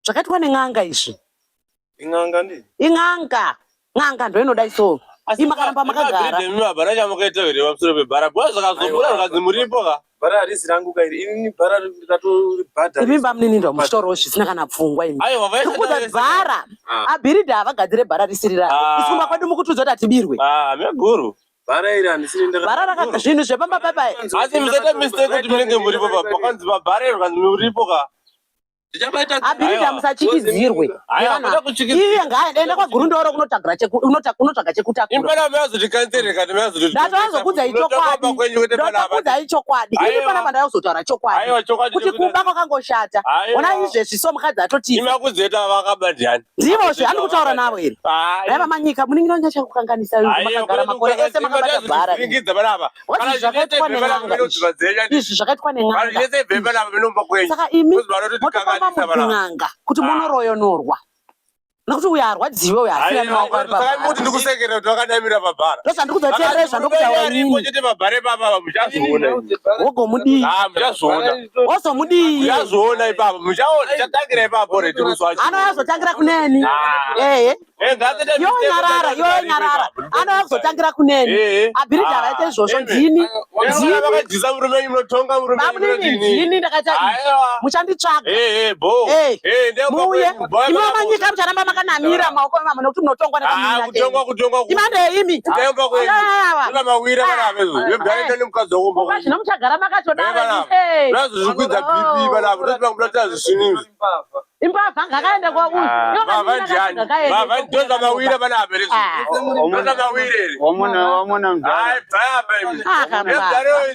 Zvakaitwa nen'anga izvi. Ing'anga ndi? Ing'anga ndo inoda iso. Imakaramba makagara. Bara chamukaita here pamusoro pebhara. Bwazi zvakazobura zvakanzi muripo ka. Bara harisi rangu ka iri. Ini bara rikatoribhadha. Imi bamnini ndo muchitoro zvisina kana pfungwa imi. Kuda bhara. Abhiridha avagadzire bhara risiri raro. Isumba kwedu mukutudza kuti tibirwe. Meguru. Bara iri handisiri ndara. Bara raka zvinhu zvepamba pepa. Asi musaita mistake kuti munenge muripo pa. Pakanzi bara iri kanzi muripo ka. Abhiridha musachikidzirwe. Iye ngaenda kwagurundoro kunotsvaga chekutakura. Impana meazoti kanzere kana meazoti. Ndazokudza ichokwadi. Ndakudza ichokwadi. Ini pana pandazotaura chokwadi. Kuti kuba kwakangoshata. Ona izvezvi so mukadzi atoti. Imakuzeta vakabadhani. Ndivo zvani kutaura navo here. Rava manyika muningira nyachakukanganisa makagara makore ese makabata bhara. Kana zvakaitwa nen'anga. Izvi zvakaitwa nen'anga. Saka imi mun'anga kuti munoroyonorwa. Nokuti uyo arwadziwe uyo asina maoko ari pabhara. Saka kuti ndikusekera kuti wakadamira pabhara. Ndozvandikuzoteerera ndokutaura nini. Muchete pabhara ipapa muchazoona. Wogomudii. Muchazoona. Wozomudii. Muchazoona ipapa. Muchaona chatangira ipapa reti kuswachi. Anozotangira kuneni. Yonyarara. Anozotangira kuneni. Abhiridha vaite izvozvo ndini. Vakadzisa murume munotonga murume. Ndini ndakati muchanditsvaga. Muuye. Imwe manyika mucharamba makanamira maoko mama nokuti munotongwa nekamira. Kutongwa. Imande imi. Tayomba kwenyu. Iba mawira vanavezo. Yobhara nemukazi wako. Zvino muchagara makatodara. Nazo zvikudza BP vanavo. Ndoti vamunoita zvisvinizvi. Imbavha ngakaenda kwauyu. Bava ndoza mawira vanavo. Ndoza mawira. Wamona mdara. Hai baba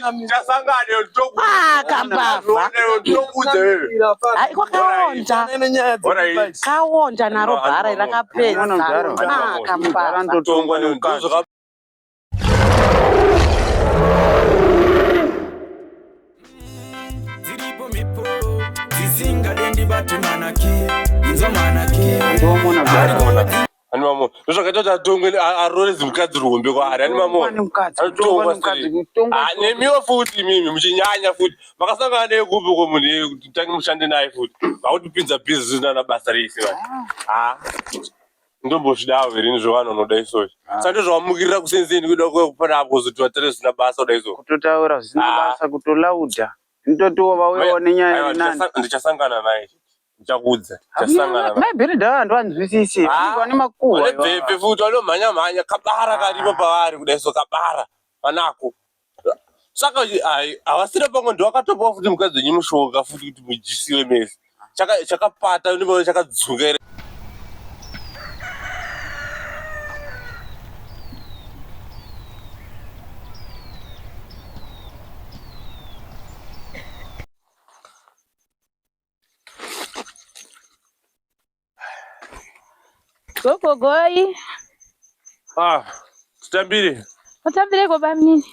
imi. Chasangane ndoku. Kambavha. Ndokudze. Hai kwakaonja. Kaonja naro bhara rakapedza. Kambavha. Ndotongwa nemukazi. Ani mamo, zvakaita kuti atongwe arorezi mukadzi ruombe kwaari. Ani mamo, atongwa sei? Nemiwo futi mimi muchinyanya futi. Makasangana nekupi komunhu kuti tange mushande naye futi. Vakutipinza bhizinesi nana basa reise vanhu. Ndombozvidawo here ini zvevana unoda izvozvo. Saka ndozvamukirira kusenzeni kuda kupana apo kuzoti vatere zvisina basa kuda izvozvo. Kutotaura zvisina basa kutolauda. Ndotova wewe nenyaya nani? Ndichasangana naye. Ndichakudza. Ndichasangana naye. Abhiridha ndo anzwisisi. Vane makuhwa. Bhepe futi vanomhanya kabara karipo pavari kuda izvo kabara. Vanako. Saka havasina pamwe ndowakatopawo futi mukadzi wenyu mushonga futi kuti mujisiwe mese. Chakapata ndipo chakadzuka here. Gogoi. Tutambire. Utambireko bamnini.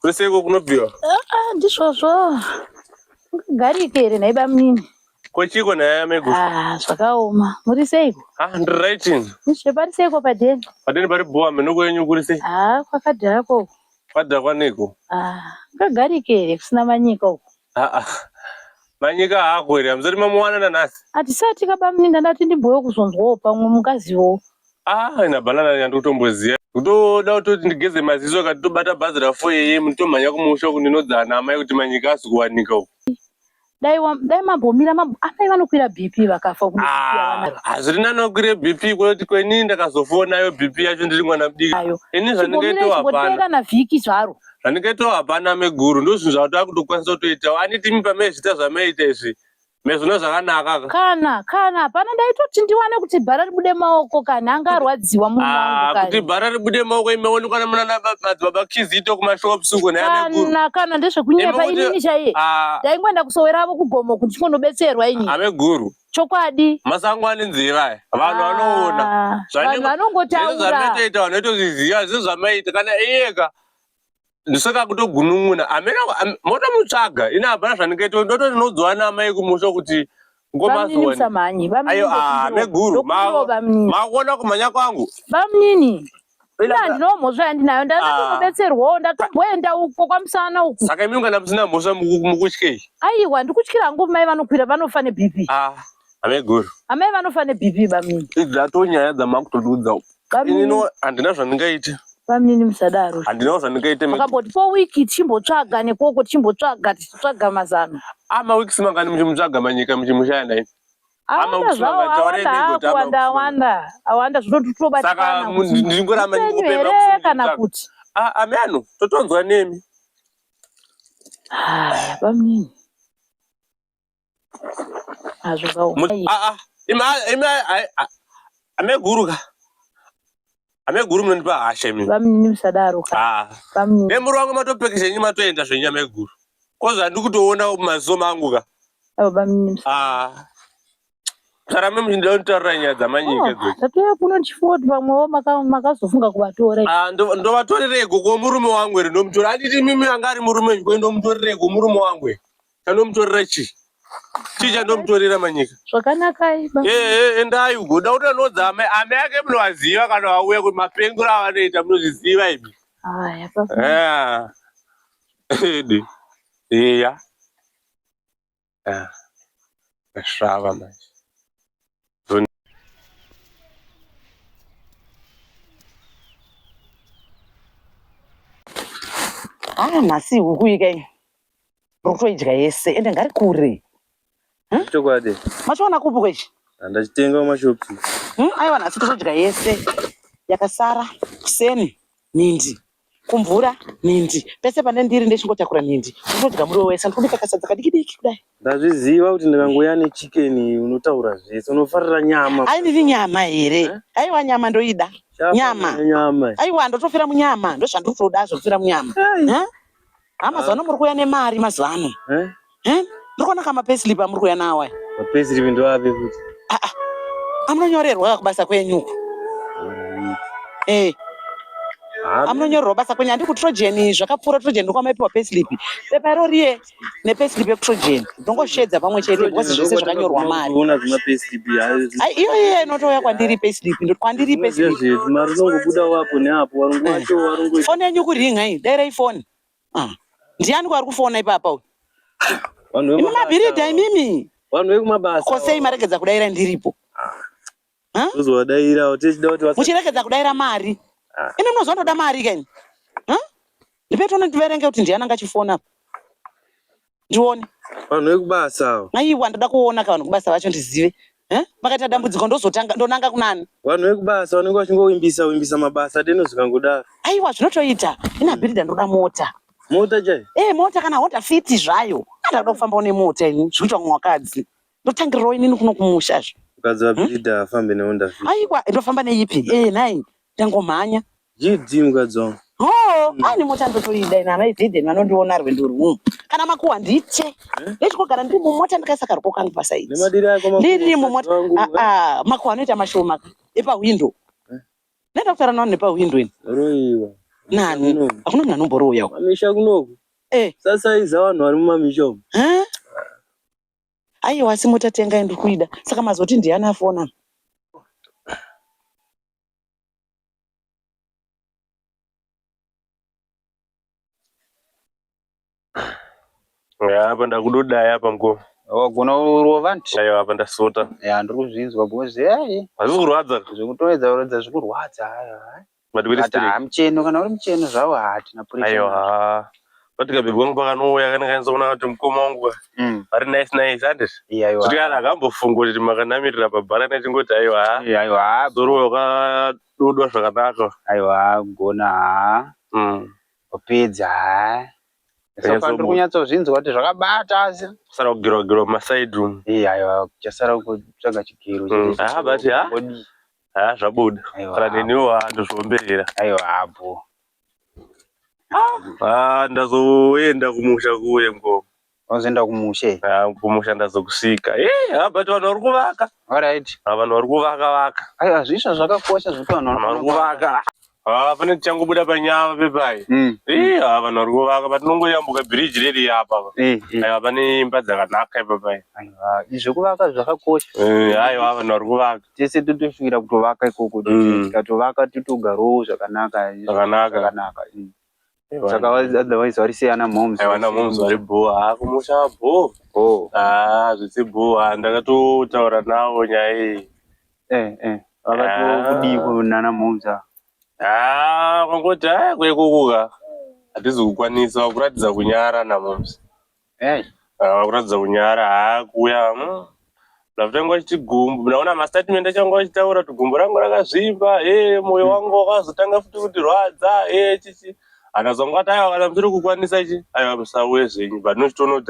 Kureseko kunobviwa? Ndizvozvo. Garike here nai bamnini. Kochiko naye Meguru? Zvakaoma. Muri seiko? Ndiri raitini. Zvepari seiko padheni? Padheni pari Bhuame nokwenyu kuri sei? Kwakadhako. Kwadhara kwaneko? Kagarike here kusina manyika uko. Manyika haako here, hamuzoti mamuwana nanhasi? Hatisati kabamnini ndandati ndimboyo kuzonzwawo pamwe mukaziwo. Ina banana yandikutomboziya. Kutoda kutoti ndigeze maziso kati tobata bhazi rafoyeye mutomhanya kumusha kundinodzana amai kuti manyika asi kuwanika uko. Dai mambomira amai vanokwira BP vakafa kuti hazvina nokwire BP kuti kwenini ndakazofonayo BP yacho ndiri mwana mudiki. Ini zvandingaitawo hapana. Na vhiki zvaro. Zvandingaitawo hapana Meguru ndozvinhu zvakutava kutokwanisa kutoitawo. Aniti pamene zviita zvamaita izvi. Mezvona zvakanaka kana hapana ndaitoti ndiwane kuti bhara ribude maoko kana anga arwadziwa munhu wangu kuti bhara ribude maoko imeonekwa namuna madzibaba Kizito kumashops uko naye kana ndezvekunyepa inini chaiye ndaingoenda kusoweravo kugomo kuti ndinondobetserwa ini Meguru chokwadi masango ane nzira vanhu vanoona vanongotaura zvanoita vanoitozviziva zvezvo zvamaita kana iyeka ndisaka kutogunun'una amena motomutsvaga ina hapana zvandingaita ndototi ndinodzwa namai kumusha kuti ngomazuwani Meguru makuona kumhanya kwangu bamnini ndino mhosva yandinayo ndatomudetserwawo ndatomboenda uko kwamusana uku. Saka imi ungana musina mhosva mukutyei? Aiwa ndikutyira nguva mai vanokwira vanofa neBP. Amai guru. Amai vanofa neBP bamini. Idzatonyaya dzamakutoduudza. Inini handina zvandingaita. Bamini musadaro. Handina zvandingaita. Makamboti po wiki tichimbotsvaga nekoko tichimbotsvaga tichitsvaga mazano. Mawiki simangani muchimutsvaga manyika muchimushaya naini. Awanda zvinotobatsana. Saka ndingoramba ndikupemba kana kuti. Ameno totonzwa nemi. Bamini. Ameguruka. Ameguru munonipa hasha imi. Bamini musadaro. Bamini. Nemuru wangu matopekesha nyima matoenda zvenyu ameguru. Koza ndikutoona maziso mangu ka. Bamini. Sarame mundinotaura nyaya dzamanyika dzoidzi. Tatoya kuno chifoti pamwewo makazofunga kuvatora. Ndovatorereko ko murume wangu ere ndomutora. Handiti mimi anga ari murume nyiko ndomutorereko murume wangu ere. Ndomutorera chi? Chicha ndomutorera manyika. Zvakanaka iba. Endai uko. Dauta nodza amai ake munovaziva kana vauya kuti mapenguro avanoita munozviziva ibi. Papa. Iya. Zvava manje. Nhasi huku ika rokutoidya yese ende ngari kure. Chokwadi. Machiona kupi kwechi? Ndachitenga mumashopu. Aiwa nhasi totodya yese. Yakasara kuseni nhindi. Kumvura nhindi. Pese pane ndiri ndechingotakura nhindi. Ndotodya muriwo wese ndikubika kasadza kadiki kudai. Ndazviziva kuti ndikangouya nechikeni unotaura zvese unofarira nyama. Ai ndiri nyama here. Aiwa nyama ndoida. Nyama. Aiwa ndotofira munyama. Ndozvandinotoda zvofira munyama. Mazuva muri kuuya nemari mazuva ano. Ndikuona kama payslip amuri kuuya nawo. Mapayslip ndoape kuti? Amunonyorerwa kubasa kwenyu. Amunonyorerwa basa kwenyu. Handi kuTrojan zvakapfuura Trojan ndokwamaipiwa payslip. Pepa iroriye nepayslip yekuTrojan. Ndongoshedza pamwe chete because zvese zvakanyorwa mari. Unoona zvima payslip iyo inotouya kwandiri payslip. Kwandiri payslip. Mari unongobuda wapo neapo warungu. Foni yenyu kuringa iyi. Dairai foni. Ndiani kwari kufona ipapa uyu? Imi mabhiridha imimi. Vanhu vekumabasa. Kosei maregedza kudaira ndiripo. Uzowadaira utechida kuti muchiregedza kudaira mari. Imi munozondoda mari kani? Ndipetona ndiverenge kuti ndiani angachifona. Ndione. Vanhu vekubasa. Aiwa ndoda kuona vanhu kubasa vacho ndizive. Makaita dambudziko ndozotanga ndonanga kunani. Vanhu vekubasa vanenge vachingowimbisa mabasa deno zvikangodaro. Aiwa zvinotoita. Ina bhiridha ndoda mota. Mota chai? Mota kana Honda Fit zvayo. Ndada kufamba nemota ini. Zvikuita mwakadzi. Ndotangirirawo inini kuno kumusha. Mukadzi wabhiridha afambe neHonda Fit. Aiwa ndofamba neipi? Nai. Ndangomhanya. GD mukadzi wangu. Ani mota ndotoida ina maizideni vanondiona rwendo rwumu. Kana makuwa ndiche. Ndechikogara ndiri mumota ndikaisa kariko kangu pasaidi. Nemadiri ako makuwa. Ndiri mumota. Makuwa anoita mashoma. Epa window. Nenda kutara nawo nepa window ini. Roiwa. Nani? Hakuna munhu anomboroya uko. Mamisha kunoku. Sasa iza vanhu vari mumamisha umu. Aiwa asi mota tenga ndiri kuida. Saka mazoti ndiani afona. Apa ndakudodaya apa mko. Wagona urova nti? Aiwa apa ndasota. Ndiri kuzvinzwa because hazvikurwadza. Zvikutoedza zvikurwadza. Mucheno kana uri mucheno zvawo hatina pressure. Aiwa. Patikabhebwa ngo pakanouya kanakaanza kuona kuti mukoma wangu ari nice handiti. Kuti kana akambofunga kuti makanamirira pabhara nachingoti aiwa. Zoro wakadodwa zvakanaka. Aiwa gona. Opedza. Saka ndiri kunyatsozvinzwa kuti zvakabata asi. Kusara kugirwa mumaside room. Aiwa kuchasara kutsvaga chigero. But zvabuda. Kana neniwo ndozvomberera. Aiwa apo. Ndazoenda kumusha kuye mko. Wazoenda kumusha? Kumusha ndazokusvika. But vanhu vari kuvaka. Alright. Vanhu vari kuvaka. Aiwa zvisha zvakakosha zvekuti vanhu vari kuvaka. Pane changobuda panyama pepai. Vanhu vari kuvaka patinongoyambuka bridge riri apa. Aiwa pane imba dzakanaka ipapai. Aiwa izvo kuvaka zvakakosha. Aiwa vanhu vari kuvaka. Tese totosvikira kutovaka ikoko tikatovaka totogarawo zvakanaka. Saka otherwise varisiyana mhomes. Aiwa na mhomes vari bhoa kumusha bhoa. Zvisi bhoa ndakatotaura navo nyaya iyi. Vakatokudiko nana mhomes. Kwangoti kwekukuka hatizi kukwanisa kuratidza kunyara naMoms. Kuratidza kunyara kuya ndakutenga chigumbu naona mastatement achangu achitaura kuti gumbu rangu rakazvimba moyo wangu wakazotanga futi kutirwadza chichi anazonga ati aiwa kana musiri kukwanisa ichi aiwa musauye zvenyu patinochitoona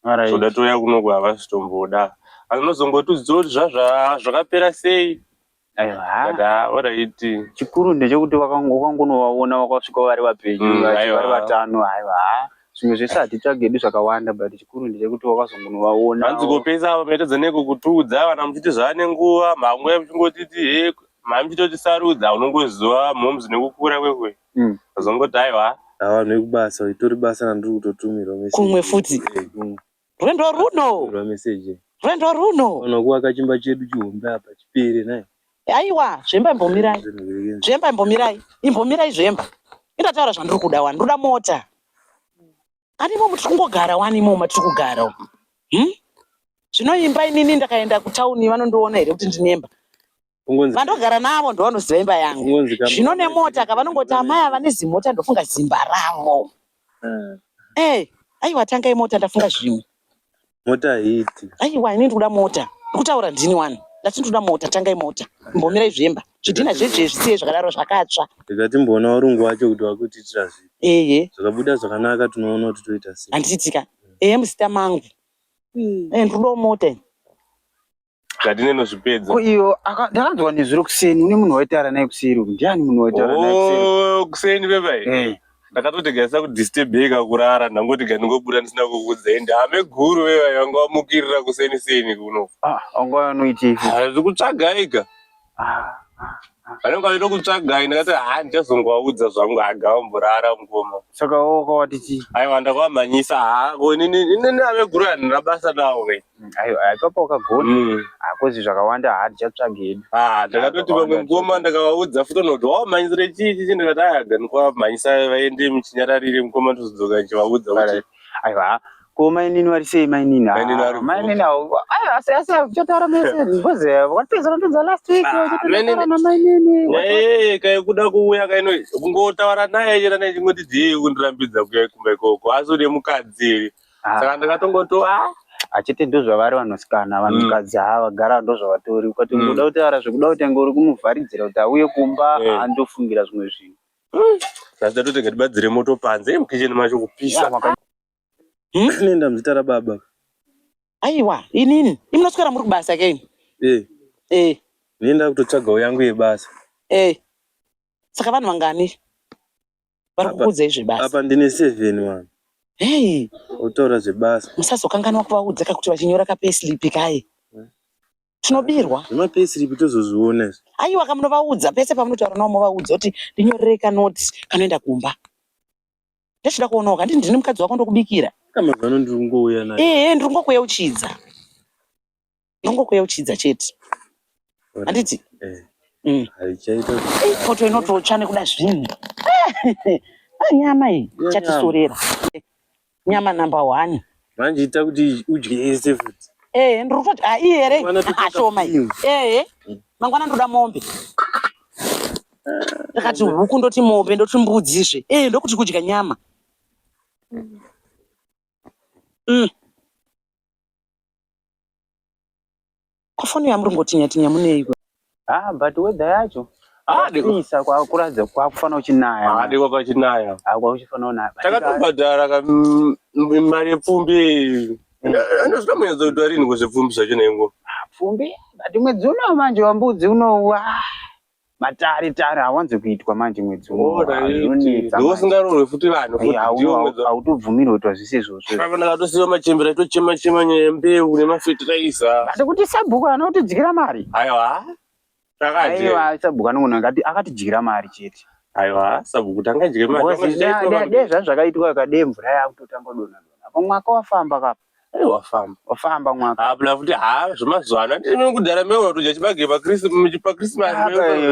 kuti zvoda touya kunoku havasitomboda anozongotiudza kuti zvakapera sei. Chikuru ndechekuti wakangonovaona wakasvika vari vapenyu vari vatano. Zvimwe zvese hatitsvagedu zvakawanda but chikuru ndechekuti wakazongonovaona. Hanzikopesa apa maitedza nekukutiudza kana muchiti zvane nguva mamwe muchingotiti muchitoti sarudza unongoziva mhomes nekukura kwekwe. Azongoti aiwa vanhu vekubasa itori basa randiri kutotumirwa kumwe futi rwendo runo unokuvaka chimba chedu chihombe apa chipere naye. Aiwa zvemba imbomirai zvemba indataura zvandiri kuda wani ndoda mota animo muti kungogara wanimo matiri kugara zvinoimba inini ndakaenda kutauni vanondoona here kuti ndinemba vandogara navo ndovanoziva imba yangu zvino nemota kavanongoti amai ava nezimota ndofunga zimba ravo. Aiwa tangai mota ndafunga zvimwe mota haiti. Aiwa ini ndikuda mota ndikutaura ndini wani ndati ndoda mota tangai mota imbomirai zvemba zvidhina zvezve zvisiye zvakadaro zvakatsva ndikatimboona urungu wacho kuti wakutiitira zvipi zvakabuda zvakanaka tinoona kuti toita sei handiitika muzita mangu ndodawo mota zvatinenozvipedza iyo ndakanzwa nezviro kuseni une munhu waitaura naye kuseri ndiani munhu waitaura naye kuseni pepai ndakatotegaisa kudhisturbeka kurara ndangoti ndingobuda ndisina kukudzai ndame guru vevai vanga vamukirira kuseni kuno wanga vanoitei zvikutsvagaika vanenge vaitokutsvagai ndakati ndichazongovaudza zvangu agavamborara mukoma saka wakawatiti aiwa ndakavamhanyisa inini ave guru handina basa navo papa wakagona kozi zvakawanda hatichatsvagedu ndakatoti pamwe mukoma ndakavaudza futi noti wamhanyisire chiichi ndikati ndikavamhanyisa vaende muchinyararire mukoma ndozodzoka ndichivaudza kuti aiwa ko mainini vari sei mainini chataura mese because wakapedza kundodza last week chataura namainini kaikuda kuuya kaino kungotaura naye chera naye chingoti dhiye kundirambidza kuya kumba ikoko asi une mukadzi saka ndakatongoto achiti ndozvavari vanosikana vanhukadzi vagara ndozvavatori ukati ungoda kutaura zvekuda kutenga uri kumuvharidzira kuti auye kumba andofungira zvimwe zvinhu zvazidatotega tibadzire moto panze mukicheni macho kupisa nenda muzita rababa. Aiwa inini imunoswera muri kubasa keni nenda kutotsvagawo yangu yebasa saka vanhu vangani vari kukuudzai zvebasa apa ndine 7 vanhu utaura zvebasa musazokanganwa kuvaudza kakuti vachinyora kapayslip kai tinobirwa zvemapayslip tozozviona izvo. Aiwa kamunovaudza pese pamunotaura navo movaudza kuti ndinyorere kanoti kanoenda kumba ndachida kuonawo kandi ndini mukadzi wako ndokubikira kamazano ndiri kungouya naye ndiri kungokuyeuchidza chete handiti haichaita poto inototsva nekuda zvinhu nyama iyi chatisorera nyama number 1 manje ita kuti udye yese futi ndiri kutoti iye here ashoma mangwana ndoda mombe ndakati huku ndoti mombe ndoti mbudzizve ndokuti kudya nyama kwafoni yamurungotinya munei but weather yacho isa kwakuradza kwakufanira uchinaya kwachinaya kwakufanira unaya takatobhadhara mari yepfumbi andozvikamuyedza kuti warini kwezvepfumbi zvacho naingo pfumbi but mwedzi uno manje wambudzi uno matari hawanzi kuitwa manje mwedzi unosingarorwe futi vanhu hautobvumirwe kuitwa zvise izvozvo ndakatosiva machembera tochema nyaya yembeu nemafetiraiza ati kuti sabhuku anotidzikira mari aiwa Aiwa sabhuku anogona akatijira mari chete. Aiwa sabhuku tangajira mari. Dezva zvakaitwa kade mvura yakutotanga dona. Apa mwaka wafamba kapa. Wafamba mwaka. Abula futi zvemazuva ano ndiri kudhara meura kuti chibage paChristmas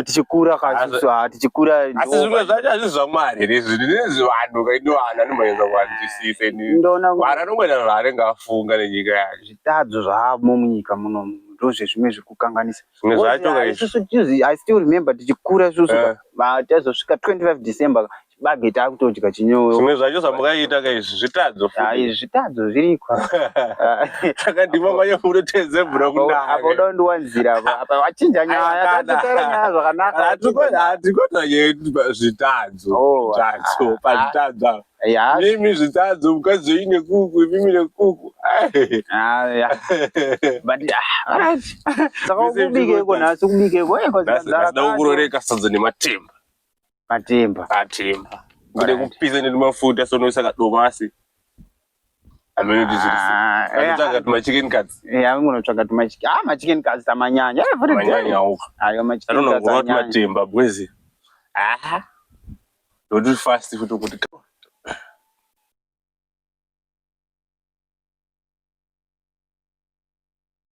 tichikura kasusu tichikura asi zvimwe zvacho hazvisi zvaMwari izvi ndinezi vanhu kainowana anomaenza kuwanzwisise Mwari anongwena zvaanenge afunga nenyika yake. Zvitadzo zvamo munyika muno ndozvezvimwe zvikukanganisa. Zvimwe zvacho isusu I still remember tichikura isusu tazosvika 25 December chibage takutodya chinyoyo. Zvimwe zvacho zvamukaita kaizvi zvitadzo futi. Zvitadzo zviriko. Saka ndima manye unotedze mvura kunaka. Apa ndondiwanzira apa wachinja nyaya tatotera nyaya zvakanaka. Hatikota zvitadzo. Pazvitadzo. Mimi zvitadzo mukadzi ine kuku mimi nekuku. But saka ukubike kona sikubike ko Ndada ukuroreka sadza nematemba. Matemba. Kude kupisa nemafuta sonoisa kadomasi. Amene ndizvisi. Nditsvaga chicken cuts. Ngonotsvaga chicken cuts tamanyanya. Manyanya uko. Ma chicken cuts. Matemba bwezi. Don't fast futhi ukuthi